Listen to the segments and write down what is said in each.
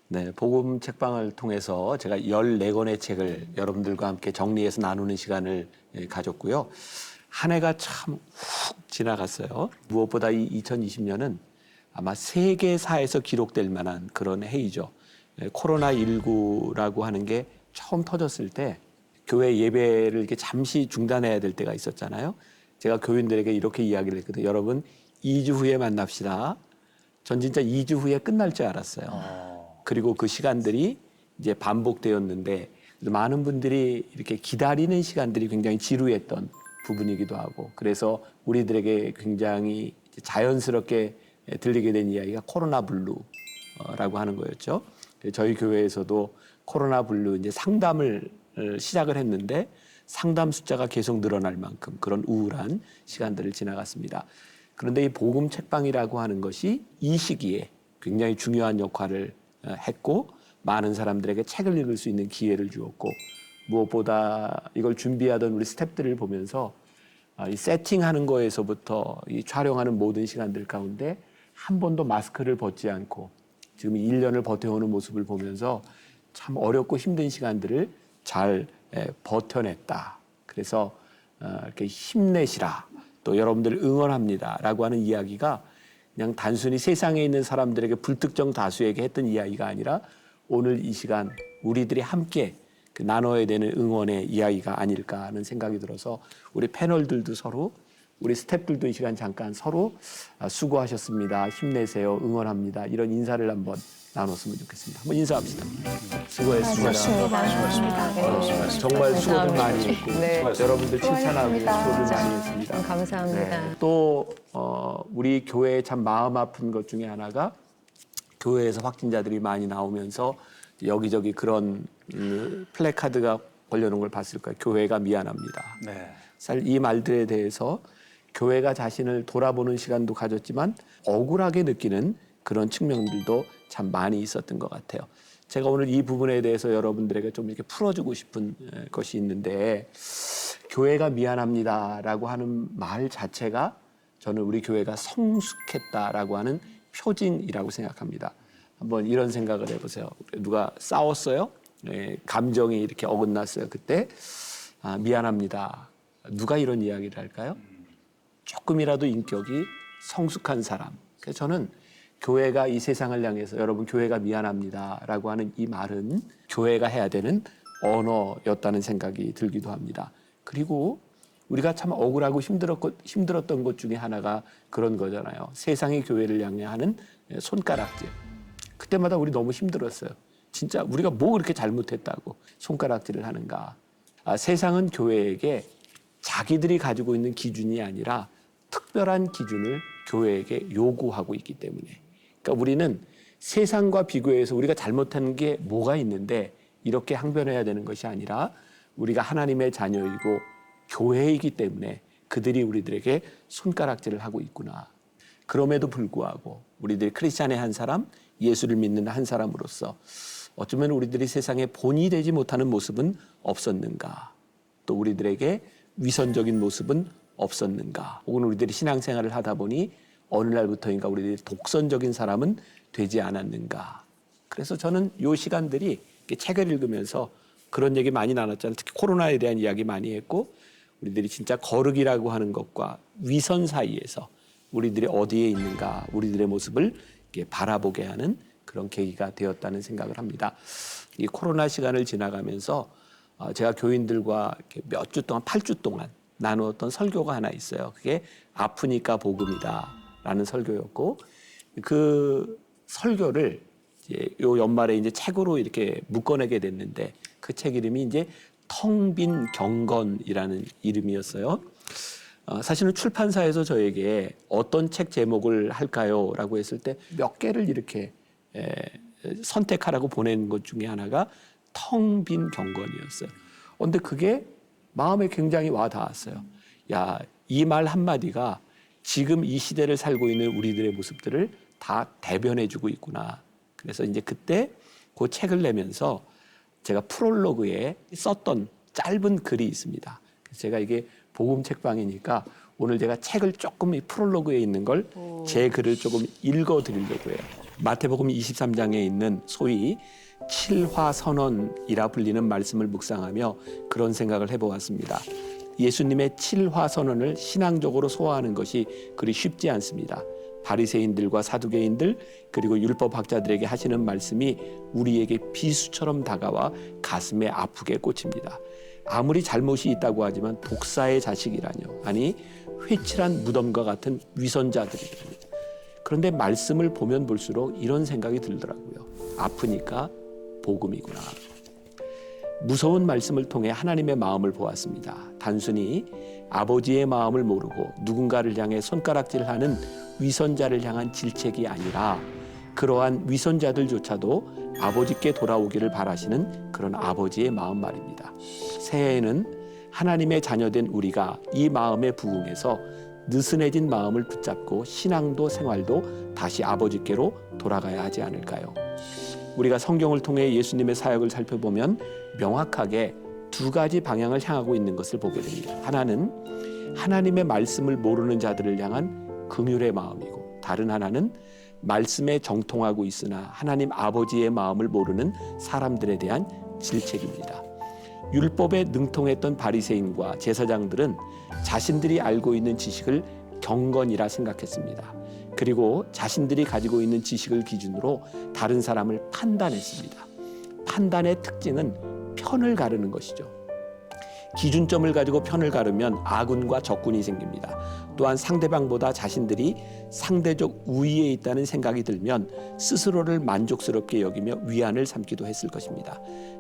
네, 복음 책방을 통해서 제가 14권의 책을 여러분들과 함께 정리해서 나누는 시간을 가졌고요. 한 해가 참 훅 지나갔어요. 무엇보다 이 2020년은 아마 세계사에서 기록될 만한 그런 해이죠. 코로나19라고 하는 게 처음 터졌을 때 교회 예배를 이렇게 잠시 중단해야 될 때가 있었잖아요. 제가 교인들에게 이렇게 이야기를 했거든요. 여러분, 2주 후에 만납시다. 전 진짜 2주 후에 끝날 줄 알았어요. 그리고 그 시간들이 이제 반복되었는데 많은 분들이 이렇게 기다리는 시간들이 굉장히 지루했던 부분이기도 하고, 그래서 우리들에게 굉장히 자연스럽게 들리게 된 이야기가 코로나 블루라고 하는 거였죠. 저희 교회에서도 코로나 블루 이제 상담을 시작을 했는데 상담 숫자가 계속 늘어날 만큼 그런 우울한 시간들을 지나갔습니다. 그런데 이 복음 책방이라고 하는 것이 이 시기에 굉장히 중요한 역할을 했고, 많은 사람들에게 책을 읽을 수 있는 기회를 주었고, 무엇보다 이걸 준비하던 우리 스태프들을 보면서 이 세팅하는 거에서부터 이 촬영하는 모든 시간들 가운데 한 번도 마스크를 벗지 않고 지금 1년을 버텨오는 모습을 보면서 참 어렵고 힘든 시간들을 잘 버텨냈다. 그래서 이렇게 힘내시라, 또 여러분들 응원합니다라고 하는 이야기가 그냥 단순히 세상에 있는 사람들에게 불특정 다수에게 했던 이야기가 아니라 오늘 이 시간 우리들이 함께 나눠야 되는 응원의 이야기가 아닐까 하는 생각이 들어서 우리 패널들도 서로, 우리 스태프들도 이 시간 잠깐 서로 수고하셨습니다, 힘내세요, 응원합니다, 이런 인사를 한번 나눴으면 좋겠습니다. 한번 인사합시다. 수고했습니다. 수고하셨습니다. 네. 정말 수고들 많이 했고, 네. 여러분들 칭찬하고 수고하셨습니다. 수고들 많이 했습니다. 감사합니다. 네. 또 우리 교회에 참 마음 아픈 것 중에 하나가 교회에서 확진자들이 많이 나오면서 여기저기 그런 플래카드가 걸려놓은 걸 봤을 거예요. 교회가 미안합니다. 네. 사실 이 말들에 대해서 교회가 자신을 돌아보는 시간도 가졌지만 억울하게 느끼는 그런 측면들도 참 많이 있었던 것 같아요. 제가 오늘 이 부분에 대해서 여러분들에게 좀 이렇게 풀어주고 싶은 것이 있는데, 교회가 미안합니다라고 하는 말 자체가 저는 우리 교회가 성숙했다라고 하는 표징이라고 생각합니다. 한번 이런 생각을 해보세요. 누가 싸웠어요? 네, 감정이 이렇게 어긋났어요. 그때 미안합니다. 누가 이런 이야기를 할까요? 조금이라도 인격이 성숙한 사람. 그래서 저는 교회가 이 세상을 향해서 여러분 교회가 미안합니다라고 하는 이 말은 교회가 해야 되는 언어였다는 생각이 들기도 합니다. 그리고 우리가 참 억울하고 힘들었던 것 중에 하나가 그런 거잖아요. 세상의 교회를 향해 하는 손가락질. 그때마다 우리 너무 힘들었어요. 진짜 우리가 뭐 그렇게 잘못했다고 손가락질을 하는가. 세상은 교회에게 자기들이 가지고 있는 기준이 아니라 특별한 기준을 교회에게 요구하고 있기 때문에. 그러니까 우리는 세상과 비교해서 우리가 잘못한 게 뭐가 있는데 이렇게 항변해야 되는 것이 아니라 우리가 하나님의 자녀이고 교회이기 때문에 그들이 우리들에게 손가락질을 하고 있구나. 그럼에도 불구하고 우리들이 크리스찬의 한 사람, 예수를 믿는 한 사람으로서 어쩌면 우리들이 세상에 본이 되지 못하는 모습은 없었는가? 또 우리들에게 위선적인 모습은 없었는가? 혹은 우리들이 신앙생활을 하다 보니 어느 날부터인가 우리들이 독선적인 사람은 되지 않았는가? 그래서 저는 이 시간들이 책을 읽으면서 그런 얘기 많이 나눴잖아요. 특히 코로나에 대한 이야기 많이 했고, 우리들이 진짜 거룩이라고 하는 것과 위선 사이에서 우리들이 어디에 있는가, 우리들의 모습을 바라보게 하는 그런 계기가 되었다는 생각을 합니다. 이 코로나 시간을 지나가면서 제가 교인들과 몇 주 동안, 8주 동안 나누었던 설교가 하나 있어요. 그게 아프니까 복음이다라는 설교였고, 그 설교를 이제 요 연말에 이제 책으로 이렇게 묶어내게 됐는데, 그 책 이름이 이제 텅 빈 경건이라는 이름이었어요. 사실은 출판사에서 저에게 어떤 책 제목을 할까요? 라고 했을 때 몇 개를 이렇게 선택하라고 보낸 것 중에 하나가 텅 빈 경건이었어요. 그런데 그게 마음에 굉장히 와 닿았어요. 야, 이 말 한마디가 지금 이 시대를 살고 있는 우리들의 모습들을 다 대변해주고 있구나. 그래서 이제 그때 그 책을 내면서 제가 프롤로그에 썼던 짧은 글이 있습니다. 그래서 제가 이게 복음 책방이니까 오늘 제가 책을 조금 이 프롤로그에 있는 걸 제 글을 조금 읽어드리려고 해요. 마태복음 23장에 있는 소위 칠화선언이라 불리는 말씀을 묵상하며 그런 생각을 해보았습니다. 예수님의 칠화선언을 신앙적으로 소화하는 것이 그리 쉽지 않습니다. 바리새인들과 사두개인들 그리고 율법학자들에게 하시는 말씀이 우리에게 비수처럼 다가와 가슴에 아프게 꽂힙니다. 아무리 잘못이 있다고 하지만 독사의 자식이라뇨. 아니 회칠한 무덤과 같은 위선자들이라뇨. 그런데 말씀을 보면 볼수록 이런 생각이 들더라고요. 아프니까 복음이구나. 무서운 말씀을 통해 하나님의 마음을 보았습니다. 단순히 아버지의 마음을 모르고 누군가를 향해 손가락질하는 위선자를 향한 질책이 아니라 그러한 위선자들조차도 아버지께 돌아오기를 바라시는 그런 아버지의 마음 말입니다. 새해에는 하나님의 자녀된 우리가 이 마음에 부응해서 느슨해진 마음을 붙잡고 신앙도 생활도 다시 아버지께로 돌아가야 하지 않을까요? 우리가 성경을 통해 예수님의 사역을 살펴보면 명확하게 두 가지 방향을 향하고 있는 것을 보게 됩니다. 하나는 하나님의 말씀을 모르는 자들을 향한 긍휼의 마음이고 다른 하나는 말씀에 정통하고 있으나 하나님 아버지의 마음을 모르는 사람들에 대한 질책입니다. 율법에 능통했던 바리새인과 제사장들은 자신들이 알고 있는 지식을 경건이라 생각했습니다. 그리고 자신들이 가지고 있는 지식을 기준으로 다른 사람을 판단했습니다. 판단의 특징은 편을 가르는 것이죠. 기준점을 가지고 편을 가르면 아군과 적군이 생깁니다. 또한 상대방보다 자신들이 상대적 우위에 있다는 생각이 들면 스스로를 만족스럽게 여기며 위안을 삼기도 했을 것입니다.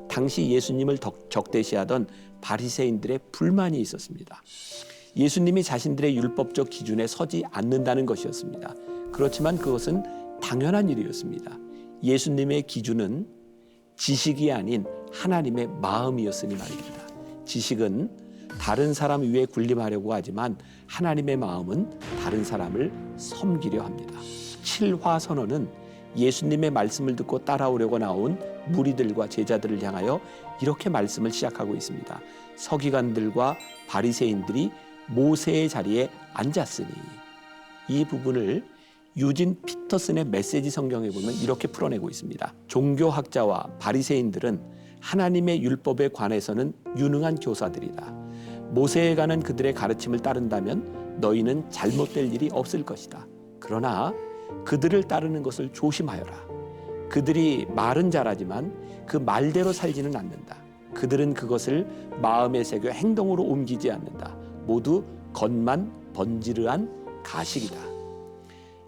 당시 예수님을 적대시하던 바리새인들의 불만이 있었습니다. 예수님이 자신들의 율법적 기준에 서지 않는다는 것이었습니다. 그렇지만 그것은 당연한 일이었습니다. 예수님의 기준은 지식이 아닌 하나님의 마음이었으니 말입니다. 지식은 다른 사람 위에 군림하려고 하지만 하나님의 마음은 다른 사람을 섬기려 합니다. 칠화선언은 예수님의 말씀을 듣고 따라오려고 나온 무리들과 제자들을 향하여 이렇게 말씀을 시작하고 있습니다. 서기관들과 바리새인들이 모세의 자리에 앉았으니, 이 부분을 유진 피터슨의 메시지 성경에 보면 이렇게 풀어내고 있습니다. 종교학자와 바리새인들은 하나님의 율법에 관해서는 유능한 교사들이다. 모세에 관한 그들의 가르침을 따른다면 너희는 잘못될 일이 없을 것이다. 그러나 그들을 따르는 것을 조심하여라. 그들이 말은 잘하지만 그 말대로 살지는 않는다. 그들은 그것을 마음에 새겨 행동으로 옮기지 않는다. 모두 겉만 번지르한 가식이다.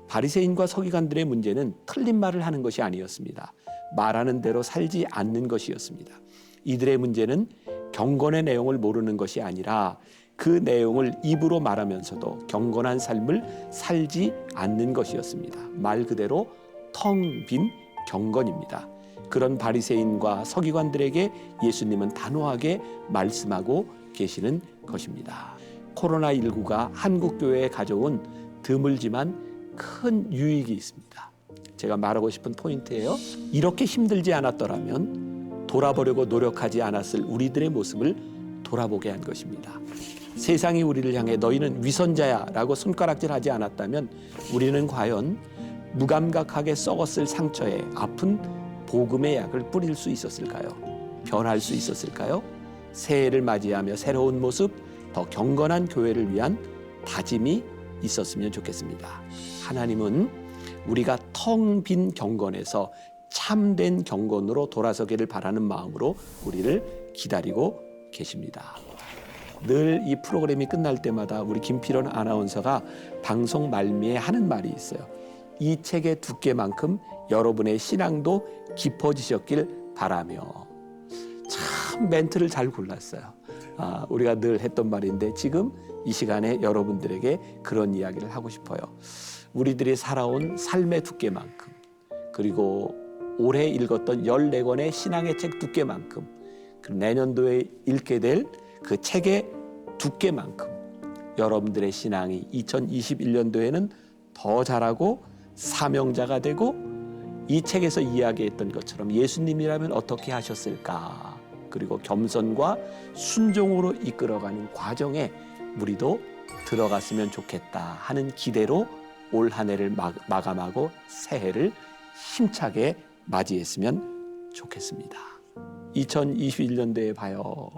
바리새인과 서기관들의 문제는 틀린 말을 하는 것이 아니었습니다. 말하는 대로 살지 않는 것이었습니다. 이들의 문제는 경건의 내용을 모르는 것이 아니라 그 내용을 입으로 말하면서도 경건한 삶을 살지 않는 것이었습니다. 말 그대로 텅 빈 경건입니다. 그런 바리새인과 서기관들에게 예수님은 단호하게 말씀하고 계시는 것입니다. 코로나19가 한국 교회에 가져온 드물지만 큰 유익이 있습니다. 제가 말하고 싶은 포인트예요. 이렇게 힘들지 않았더라면 돌아보려고 노력하지 않았을 우리들의 모습을 돌아보게 한 것입니다. 세상이 우리를 향해 너희는 위선자야 라고 손가락질하지 않았다면 우리는 과연 무감각하게 썩었을 상처에 아픈 복음의 약을 뿌릴 수 있었을까요? 변할 수 있었을까요? 새해를 맞이하며 새로운 모습, 더 경건한 교회를 위한 다짐이 있었으면 좋겠습니다. 하나님은 우리가 텅 빈 경건에서 참된 경건으로 돌아서기를 바라는 마음으로 우리를 기다리고 계십니다. 늘 이 프로그램이 끝날 때마다 우리 김필원 아나운서가 방송 말미에 하는 말이 있어요. 이 책의 두께만큼 여러분의 신앙도 깊어지셨길 바라며. 참 멘트를 잘 골랐어요. 우리가 늘 했던 말인데 지금 이 시간에 여러분들에게 그런 이야기를 하고 싶어요. 우리들이 살아온 삶의 두께만큼, 그리고 올해 읽었던 14권의 신앙의 책 두께만큼, 그리고 내년도에 읽게 될 그 책의 두께만큼 여러분들의 신앙이 2021년도에는 더 자라고 사명자가 되고 이 책에서 이야기했던 것처럼 예수님이라면 어떻게 하셨을까, 그리고 겸손과 순종으로 이끌어가는 과정에 우리도 들어갔으면 좋겠다 하는 기대로 올 한 해를 마감하고 새해를 힘차게 맞이했으면 좋겠습니다. 2021년도에 봐요.